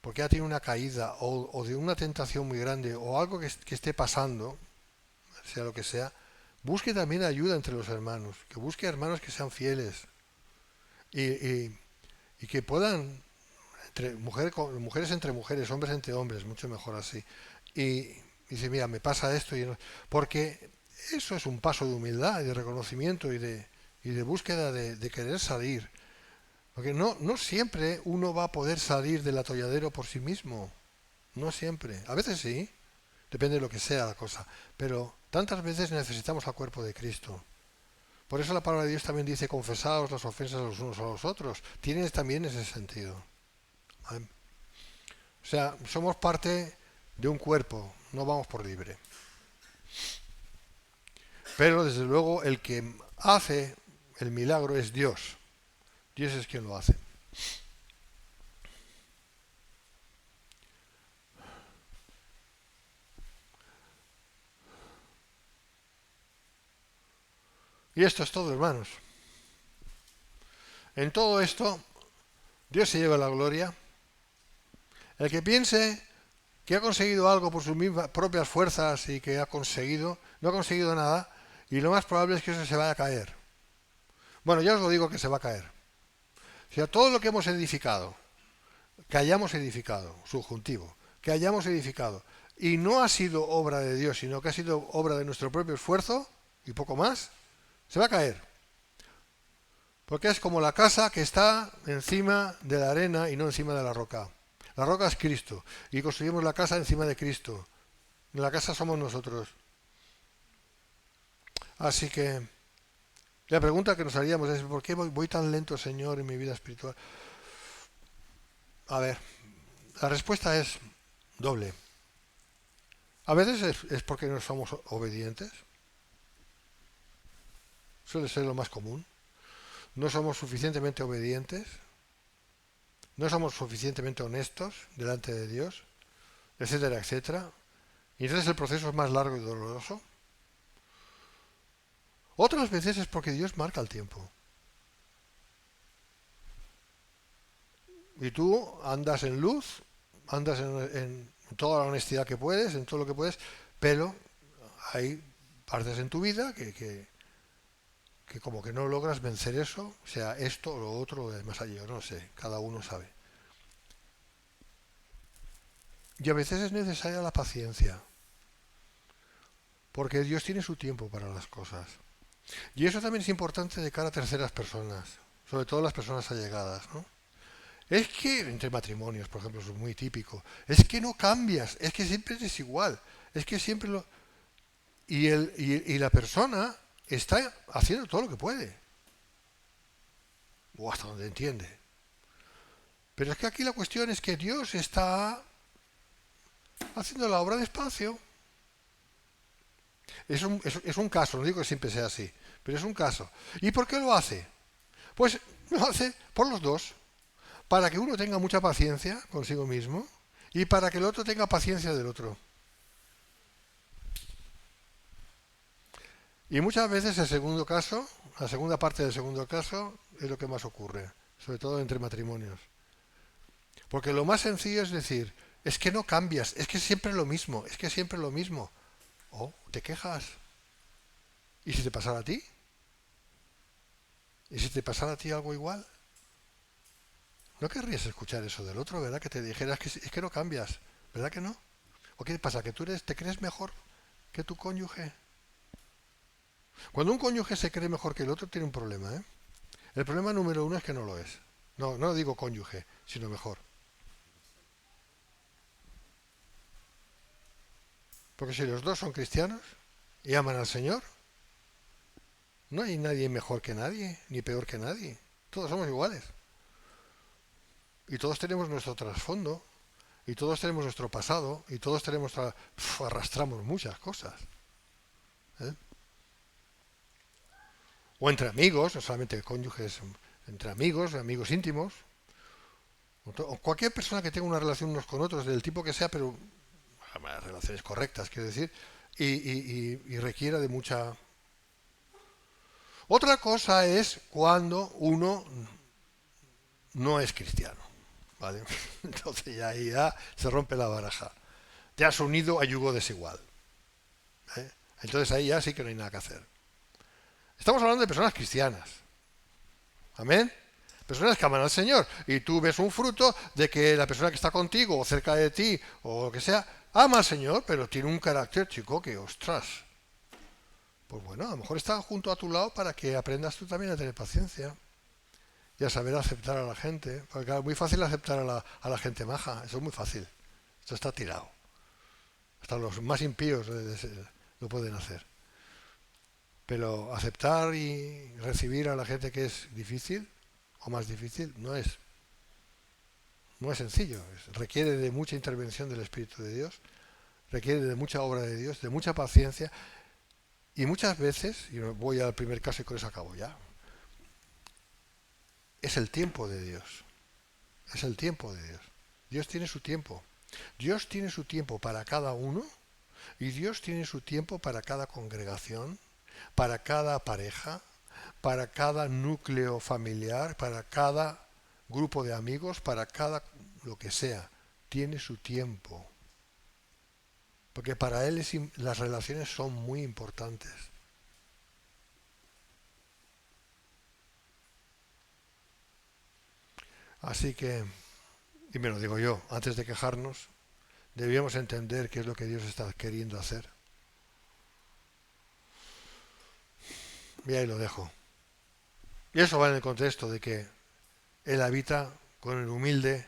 porque ha tenido una caída o de una tentación muy grande o algo que esté pasando, sea lo que sea, busque también ayuda entre los hermanos, que busque hermanos que sean fieles y que puedan, mujeres entre mujeres, hombres entre hombres, mucho mejor así. Y dice, mira, me pasa esto, porque eso es un paso de humildad y de reconocimiento y de búsqueda de querer salir. Porque no siempre uno va a poder salir del atolladero por sí mismo. No siempre. A veces sí, depende de lo que sea la cosa. Pero tantas veces necesitamos al cuerpo de Cristo. Por eso la palabra de Dios también dice, confesaos las ofensas los unos a los otros. Tiene también ese sentido. ¿Vale? O sea, somos parte de un cuerpo, no vamos por libre. Pero desde luego el que hace el milagro es Dios. Dios es quien lo hace. Y esto es todo, hermanos. En todo esto, Dios se lleva la gloria. El que piense que ha conseguido algo por sus mismas propias fuerzas y que ha conseguido, no ha conseguido nada, y lo más probable es que eso se vaya a caer. Bueno, ya os lo digo que se va a caer. O sea, todo lo que hemos edificado, que hayamos edificado, subjuntivo, que hayamos edificado, y no ha sido obra de Dios, sino que ha sido obra de nuestro propio esfuerzo, y poco más, se va a caer. Porque es como la casa que está encima de la arena y no encima de la roca. La roca es Cristo, y construimos la casa encima de Cristo. La casa somos nosotros. Así que la pregunta que nos haríamos es, ¿por qué voy tan lento, Señor, en mi vida espiritual? A ver, la respuesta es doble. A veces es porque no somos obedientes. Suele ser lo más común. No somos suficientemente obedientes. No somos suficientemente honestos delante de Dios, etcétera, etcétera. Y entonces el proceso es más largo y doloroso. Otras veces es porque Dios marca el tiempo. Y tú andas en luz, andas en toda la honestidad que puedes, en todo lo que puedes, pero hay partes en tu vida que como que no logras vencer eso, sea esto o lo otro, o más allá, no sé, cada uno sabe. Y a veces es necesaria la paciencia, porque Dios tiene su tiempo para las cosas. Y eso también es importante de cara a terceras personas, sobre todo las personas allegadas, ¿no? Es que, entre matrimonios, por ejemplo, eso es muy típico, es que no cambias, es que siempre eres igual, es que siempre lo... Y la persona está haciendo todo lo que puede, o hasta donde entiende. Pero es que aquí la cuestión es que Dios está haciendo la obra despacio. Es un caso, no digo que siempre sea así, pero es un caso. ¿Y por qué lo hace? Pues lo hace por los dos, para que uno tenga mucha paciencia consigo mismo y para que el otro tenga paciencia del otro. Y muchas veces el segundo caso, la segunda parte del segundo caso, es lo que más ocurre, sobre todo entre matrimonios. Porque lo más sencillo es decir, es que no cambias, es que siempre es lo mismo, es que siempre es lo mismo. O te quejas. ¿Y si te pasara a ti? ¿Y si te pasara a ti algo igual? No querrías escuchar eso del otro, ¿verdad? Que te dijera, es que no cambias, ¿verdad que no? ¿O qué pasa? ¿Que te crees mejor que tu cónyuge? Cuando un cónyuge se cree mejor que el otro, tiene un problema, ¿eh? El problema número uno es que no lo es. No, no digo cónyuge, sino mejor. Porque si los dos son cristianos y aman al Señor, no hay nadie mejor que nadie, ni peor que nadie. Todos somos iguales. Y todos tenemos nuestro trasfondo, y todos tenemos nuestro pasado, y todos arrastramos muchas cosas. ¿Eh? O entre amigos, no solamente cónyuges, entre amigos, amigos íntimos, o cualquier persona que tenga una relación unos con otros, del tipo que sea, pero relaciones correctas, quiero decir, y requiera de mucha... Otra cosa es cuando uno no es cristiano, ¿vale? Entonces ya se rompe la baraja. Te has unido a yugo desigual. ¿Eh? Entonces ahí ya sí que no hay nada que hacer. Estamos hablando de personas cristianas. Amén. Personas que aman al Señor. Y tú ves un fruto de que la persona que está contigo o cerca de ti o lo que sea, ama al Señor, pero tiene un carácter, chico, que ostras. Pues bueno, a lo mejor está junto a tu lado para que aprendas tú también a tener paciencia y a saber aceptar a la gente. Porque claro, es muy fácil aceptar a la gente maja. Eso es muy fácil. Esto está tirado. Hasta los más impíos lo pueden hacer. Pero aceptar y recibir a la gente que es difícil o más difícil no es sencillo. Requiere de mucha intervención del Espíritu de Dios, requiere de mucha obra de Dios, de mucha paciencia y muchas veces, y voy al primer caso y con eso acabo ya, es el tiempo de Dios. Es el tiempo de Dios. Dios tiene su tiempo. Dios tiene su tiempo para cada uno y Dios tiene su tiempo para cada congregación, para cada pareja, para cada núcleo familiar, para cada grupo de amigos, para cada lo que sea. Tiene su tiempo. Porque para Él las relaciones son muy importantes. Así que, y me lo digo yo, antes de quejarnos, debíamos entender qué es lo que Dios está queriendo hacer. Y ahí lo dejo. Y eso va en el contexto de que Él habita con el humilde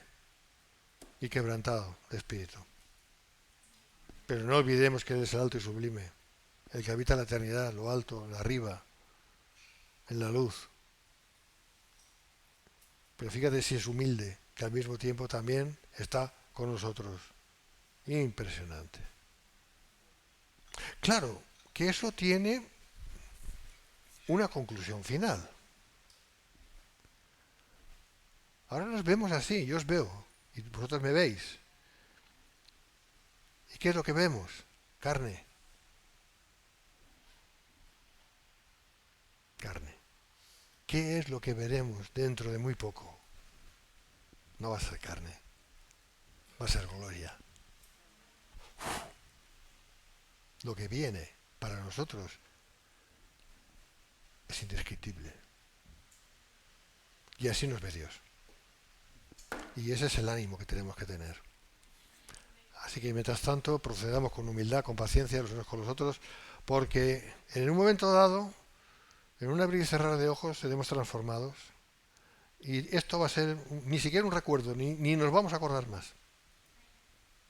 y quebrantado de espíritu. Pero no olvidemos que Él es el alto y sublime, el que habita en la eternidad, lo alto, en la arriba, en la luz. Pero fíjate si es humilde, que al mismo tiempo también está con nosotros. Impresionante. Claro, que eso tiene una conclusión final. Ahora nos vemos así, yo os veo, y vosotros me veis. ¿Y qué es lo que vemos? Carne. Carne. ¿Qué es lo que veremos dentro de muy poco? No va a ser carne, va a ser gloria. Lo que viene para nosotros es indescriptible. Y así nos ve Dios. Y ese es el ánimo que tenemos que tener. Así que mientras tanto procedamos con humildad, con paciencia los unos con los otros, porque en un momento dado, en un abrir y cerrar de ojos, seremos transformados. Y esto va a ser ni siquiera un recuerdo, ni nos vamos a acordar más.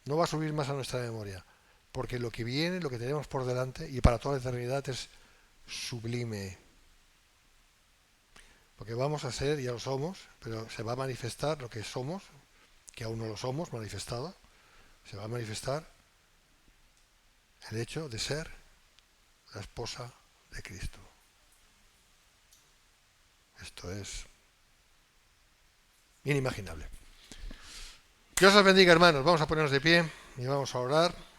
No va a subir más a nuestra memoria. Porque lo que viene, lo que tenemos por delante, y para toda la eternidad, es sublime. Porque vamos a ser, ya lo somos, pero se va a manifestar lo que somos, que aún no lo somos manifestado, se va a manifestar el hecho de ser la esposa de Cristo. Esto es inimaginable. Dios os bendiga, hermanos. Vamos a ponernos de pie y vamos a orar.